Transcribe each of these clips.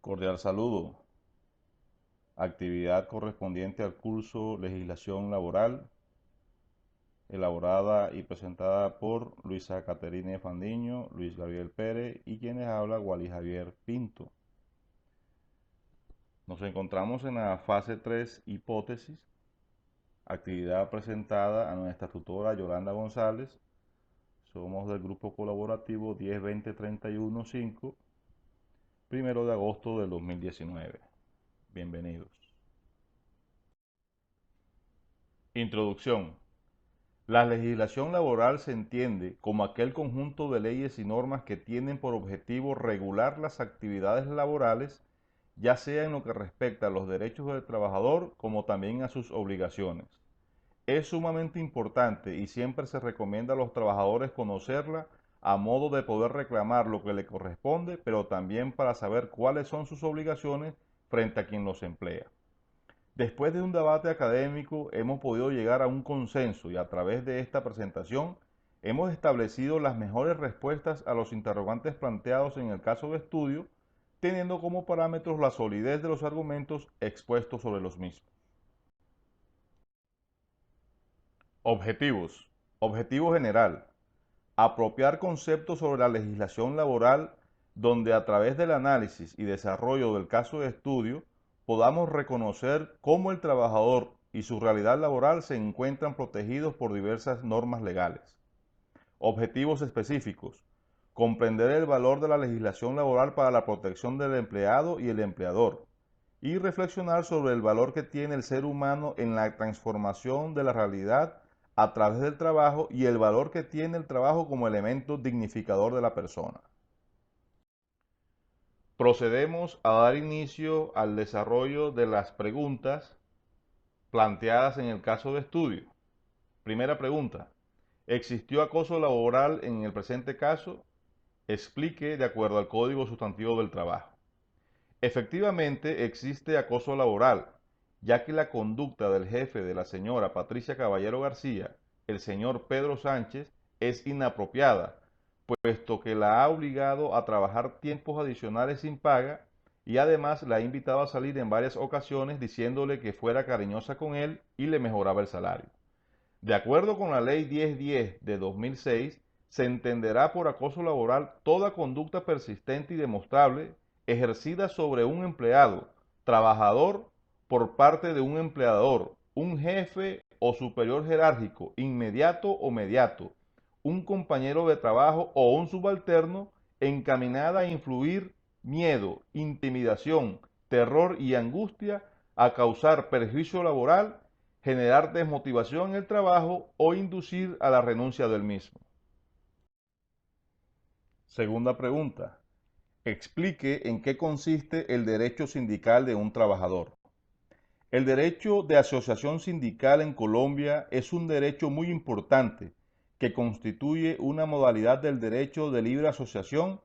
Cordial saludo. Actividad correspondiente al curso Legislación Laboral, elaborada y presentada por Luisa Caterine Fandiño, Luis Gabriel Pérez y quienes habla Wally Javier Pinto. Nos encontramos en la fase 3, hipótesis, actividad presentada a nuestra tutora Yolanda González. Somos del grupo colaborativo 10-20-31-5, 1 de agosto del 2019. Bienvenidos. Introducción. La legislación laboral se entiende como aquel conjunto de leyes y normas que tienen por objetivo regular las actividades laborales, ya sea en lo que respecta a los derechos del trabajador como también a sus obligaciones. Es sumamente importante y siempre se recomienda a los trabajadores conocerla a modo de poder reclamar lo que le corresponde, pero también para saber cuáles son sus obligaciones frente a quien los emplea. Después de un debate académico hemos podido llegar a un consenso y a través de esta presentación hemos establecido las mejores respuestas a los interrogantes planteados en el caso de estudio, teniendo como parámetros la solidez de los argumentos expuestos sobre los mismos. Objetivos. Objetivo general. Apropiar conceptos sobre la legislación laboral donde a través del análisis y desarrollo del caso de estudio podamos reconocer cómo el trabajador y su realidad laboral se encuentran protegidos por diversas normas legales. Objetivos específicos. Comprender el valor de la legislación laboral para la protección del empleado y el empleador, y reflexionar sobre el valor que tiene el ser humano en la transformación de la realidad a través del trabajo y el valor que tiene el trabajo como elemento dignificador de la persona. Procedemos a dar inicio al desarrollo de las preguntas planteadas en el caso de estudio. Primera pregunta. ¿Existió acoso laboral en el presente caso? Explique de acuerdo al Código Sustantivo del Trabajo. Efectivamente existe acoso laboral, ya que la conducta del jefe de la señora Patricia Caballero García, el señor Pedro Sánchez, es inapropiada, puesto que la ha obligado a trabajar tiempos adicionales sin paga y además la ha invitado a salir en varias ocasiones diciéndole que fuera cariñosa con él y le mejoraba el salario. De acuerdo con la Ley 1010 de 2006, se entenderá por acoso laboral toda conducta persistente y demostrable ejercida sobre un empleado, trabajador, por parte de un empleador, un jefe o superior jerárquico, inmediato o mediato, un compañero de trabajo o un subalterno, encaminada a influir miedo, intimidación, terror y angustia, a causar perjuicio laboral, generar desmotivación en el trabajo o inducir a la renuncia del mismo. Segunda pregunta. Explique en qué consiste el derecho sindical de un trabajador. El derecho de asociación sindical en Colombia es un derecho muy importante que constituye una modalidad del derecho de libre asociación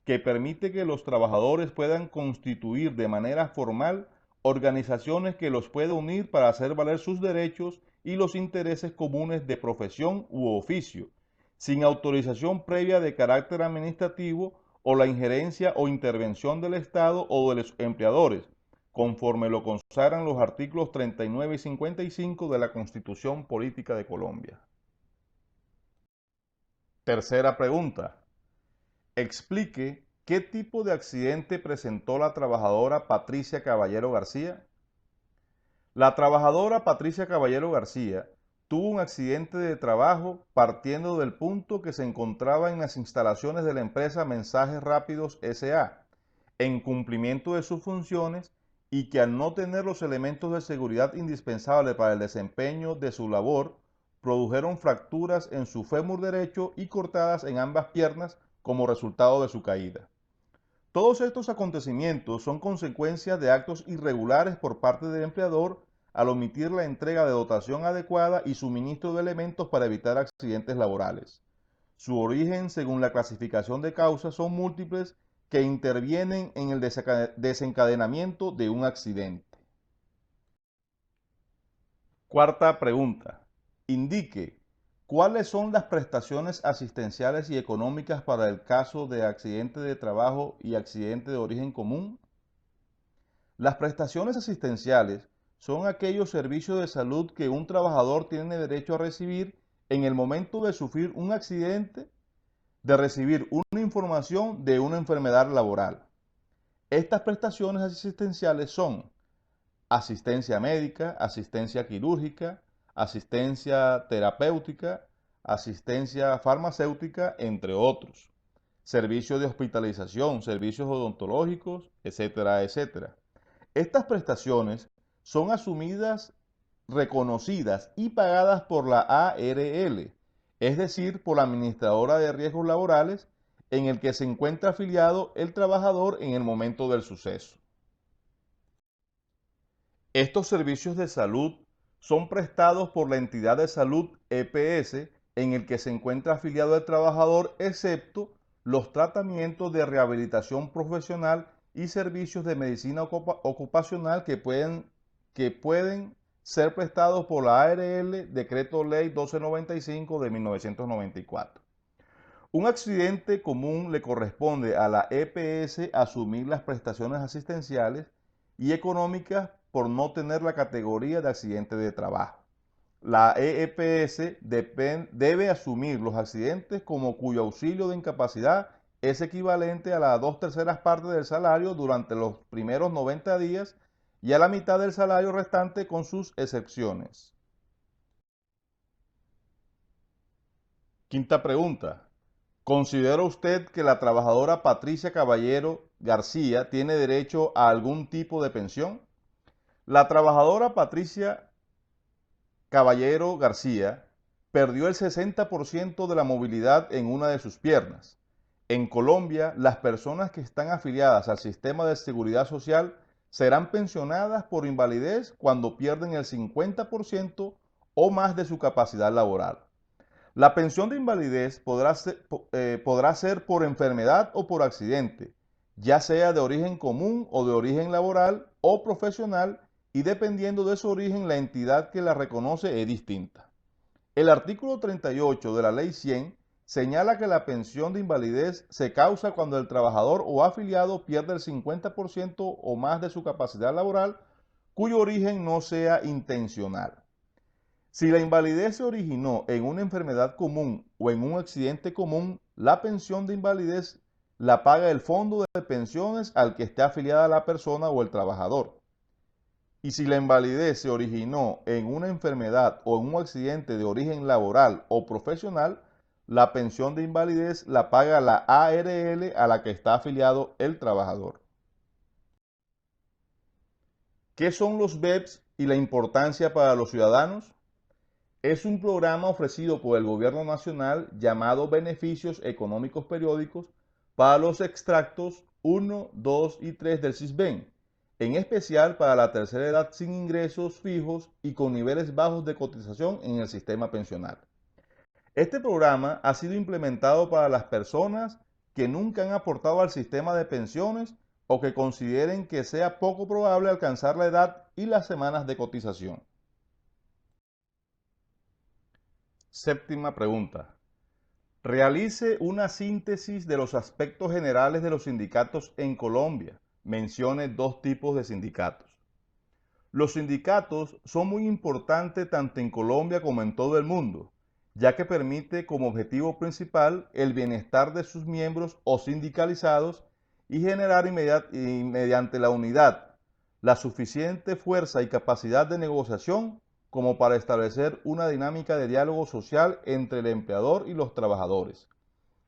que permite que los trabajadores puedan constituir de manera formal organizaciones que los puedan unir para hacer valer sus derechos y los intereses comunes de profesión u oficio, sin autorización previa de carácter administrativo o la injerencia o intervención del Estado o de los empleadores, conforme lo consagran los artículos 39 y 55 de la Constitución Política de Colombia. Tercera pregunta. Explique qué tipo de accidente presentó la trabajadora Patricia Caballero García. La trabajadora Patricia Caballero García tuvo un accidente de trabajo partiendo del punto que se encontraba en las instalaciones de la empresa Mensajes Rápidos S.A., en cumplimiento de sus funciones y que al no tener los elementos de seguridad indispensables para el desempeño de su labor, produjeron fracturas en su fémur derecho y cortadas en ambas piernas como resultado de su caída. Todos estos acontecimientos son consecuencias de actos irregulares por parte del empleador al omitir la entrega de dotación adecuada y suministro de elementos para evitar accidentes laborales. Su origen, según la clasificación de causas, son múltiples que intervienen en el desencadenamiento de un accidente. Cuarta pregunta. Indique cuáles son las prestaciones asistenciales y económicas para el caso de accidente de trabajo y accidente de origen común. Las prestaciones asistenciales son aquellos servicios de salud que un trabajador tiene derecho a recibir en el momento de sufrir un accidente, de recibir una información de una enfermedad laboral. Estas prestaciones asistenciales son asistencia médica, asistencia quirúrgica, asistencia terapéutica, asistencia farmacéutica, entre otros. Servicios de hospitalización, servicios odontológicos, etcétera, etcétera. Estas prestaciones son asumidas, reconocidas y pagadas por la ARL, es decir, por la Administradora de Riesgos Laborales, en el que se encuentra afiliado el trabajador en el momento del suceso. Estos servicios de salud son prestados por la entidad de salud EPS en el que se encuentra afiliado el trabajador, excepto los tratamientos de rehabilitación profesional y servicios de medicina ocupacional que pueden ser prestados por la ARL, Decreto Ley 1295 de 1994. Un accidente común le corresponde a la EPS asumir las prestaciones asistenciales y económicas por no tener la categoría de accidente de trabajo. La EPS debe asumir los accidentes como cuyo auxilio de incapacidad es equivalente a las 2/3 partes del salario durante los primeros 90 días y a la mitad del salario restante con sus excepciones. Quinta pregunta. ¿Considera usted que la trabajadora Patricia Caballero García tiene derecho a algún tipo de pensión? La trabajadora Patricia Caballero García perdió el 60% de la movilidad en una de sus piernas. En Colombia, las personas que están afiliadas al sistema de seguridad social serán pensionadas por invalidez cuando pierden el 50% o más de su capacidad laboral. La pensión de invalidez podrá ser por enfermedad o por accidente, ya sea de origen común o de origen laboral o profesional, y dependiendo de su origen, la entidad que la reconoce es distinta. El artículo 38 de la Ley 100 señala que la pensión de invalidez se causa cuando el trabajador o afiliado pierde el 50% o más de su capacidad laboral, cuyo origen no sea intencional. Si la invalidez se originó en una enfermedad común o en un accidente común, la pensión de invalidez la paga el fondo de pensiones al que esté afiliada la persona o el trabajador. Y si la invalidez se originó en una enfermedad o en un accidente de origen laboral o profesional, la pensión de invalidez la paga la ARL a la que está afiliado el trabajador. ¿Qué son los BEPS y la importancia para los ciudadanos? Es un programa ofrecido por el Gobierno Nacional llamado Beneficios Económicos Periódicos para los extractos 1, 2 y 3 del SISBEN, en especial para la tercera edad sin ingresos fijos y con niveles bajos de cotización en el sistema pensional. Este programa ha sido implementado para las personas que nunca han aportado al sistema de pensiones o que consideren que sea poco probable alcanzar la edad y las semanas de cotización. Séptima pregunta. Realice una síntesis de los aspectos generales de los sindicatos en Colombia. Mencione dos tipos de sindicatos. Los sindicatos son muy importantes tanto en Colombia como en todo el mundo, ya que permite como objetivo principal el bienestar de sus miembros o sindicalizados y generar mediante la unidad la suficiente fuerza y capacidad de negociación como para establecer una dinámica de diálogo social entre el empleador y los trabajadores.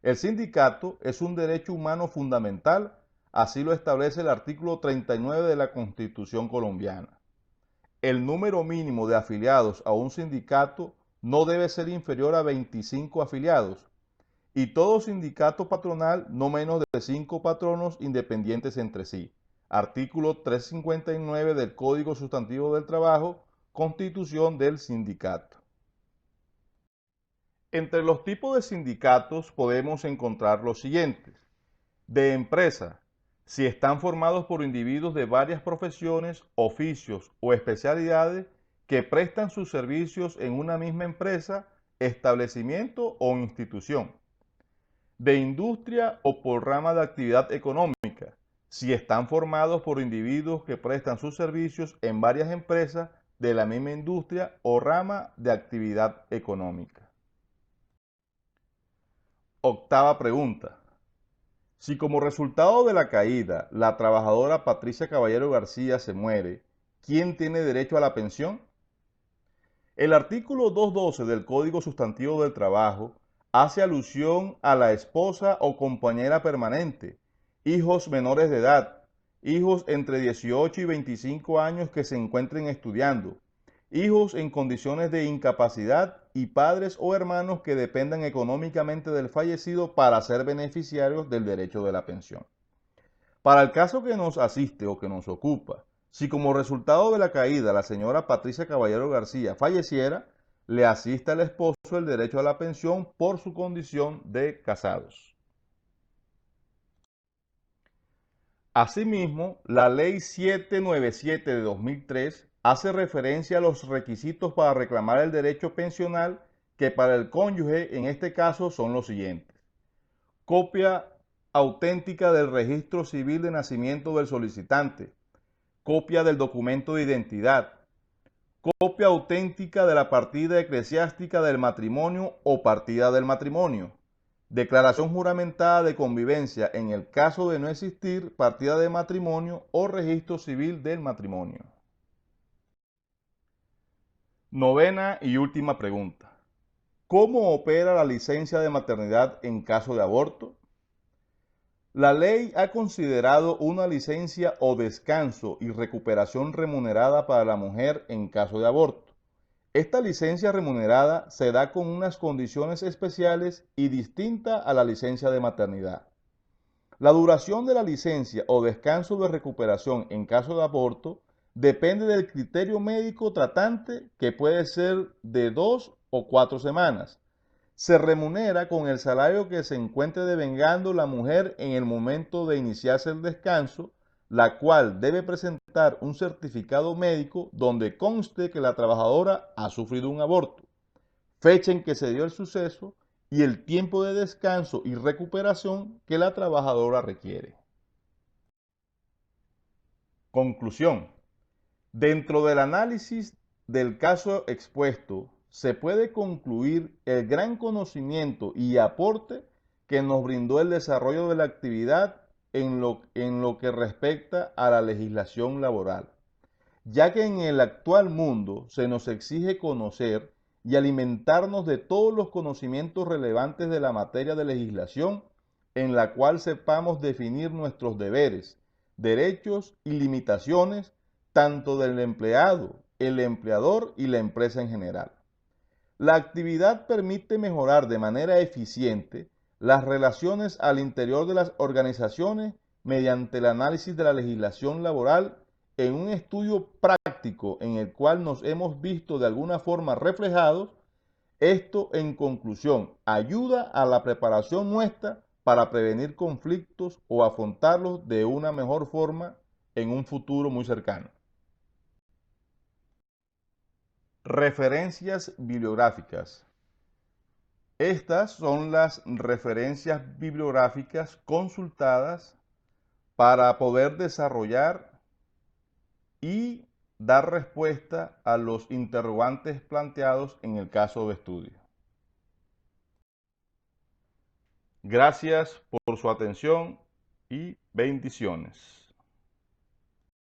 El sindicato es un derecho humano fundamental, así lo establece el artículo 39 de la Constitución colombiana. El número mínimo de afiliados a un sindicato no debe ser inferior a 25 afiliados y todo sindicato patronal no menos de 5 patronos independientes entre sí. Artículo 359 del Código Sustantivo del Trabajo, Constitución del Sindicato. Entre los tipos de sindicatos podemos encontrar los siguientes. De empresa, si están formados por individuos de varias profesiones, oficios o especialidades que prestan sus servicios en una misma empresa, establecimiento o institución. De industria o por rama de actividad económica, si están formados por individuos que prestan sus servicios en varias empresas de la misma industria o rama de actividad económica. Octava pregunta. Si como resultado de la caída la trabajadora Patricia Caballero García se muere, ¿quién tiene derecho a la pensión? El artículo 212 del Código Sustantivo del Trabajo hace alusión a la esposa o compañera permanente, hijos menores de edad, hijos entre 18 y 25 años que se encuentren estudiando, hijos en condiciones de incapacidad y padres o hermanos que dependan económicamente del fallecido para ser beneficiarios del derecho de la pensión. Para el caso que nos asiste o que nos ocupa, si como resultado de la caída la señora Patricia Caballero García falleciera, le asiste al esposo el derecho a la pensión por su condición de casados. Asimismo, la Ley 797 de 2003 hace referencia a los requisitos para reclamar el derecho pensional que para el cónyuge en este caso son los siguientes. Copia auténtica del registro civil de nacimiento del solicitante, copia del documento de identidad, copia auténtica de la partida eclesiástica del matrimonio o partida del matrimonio, declaración juramentada de convivencia en el caso de no existir partida de matrimonio o registro civil del matrimonio. Novena y última pregunta. ¿Cómo opera la licencia de maternidad en caso de aborto? La ley ha considerado una licencia o descanso y recuperación remunerada para la mujer en caso de aborto. Esta licencia remunerada se da con unas condiciones especiales y distinta a la licencia de maternidad. La duración de la licencia o descanso de recuperación en caso de aborto depende del criterio médico tratante, que puede ser de 2 o 4 semanas. Se remunera con el salario que se encuentre devengando la mujer en el momento de iniciarse el descanso, la cual debe presentar un certificado médico donde conste que la trabajadora ha sufrido un aborto, fecha en que se dio el suceso y el tiempo de descanso y recuperación que la trabajadora requiere. Conclusión. Dentro del análisis del caso expuesto, se puede concluir el gran conocimiento y aporte que nos brindó el desarrollo de la actividad en lo que respecta a la legislación laboral, ya que en el actual mundo se nos exige conocer y alimentarnos de todos los conocimientos relevantes de la materia de legislación, en la cual sepamos definir nuestros deberes, derechos y limitaciones tanto del empleado, el empleador y la empresa en general. La actividad permite mejorar de manera eficiente las relaciones al interior de las organizaciones mediante el análisis de la legislación laboral en un estudio práctico en el cual nos hemos visto de alguna forma reflejados. Esto, en conclusión, ayuda a la preparación nuestra para prevenir conflictos o afrontarlos de una mejor forma en un futuro muy cercano. Referencias bibliográficas. Estas son las referencias bibliográficas consultadas para poder desarrollar y dar respuesta a los interrogantes planteados en el caso de estudio. Gracias por su atención y bendiciones.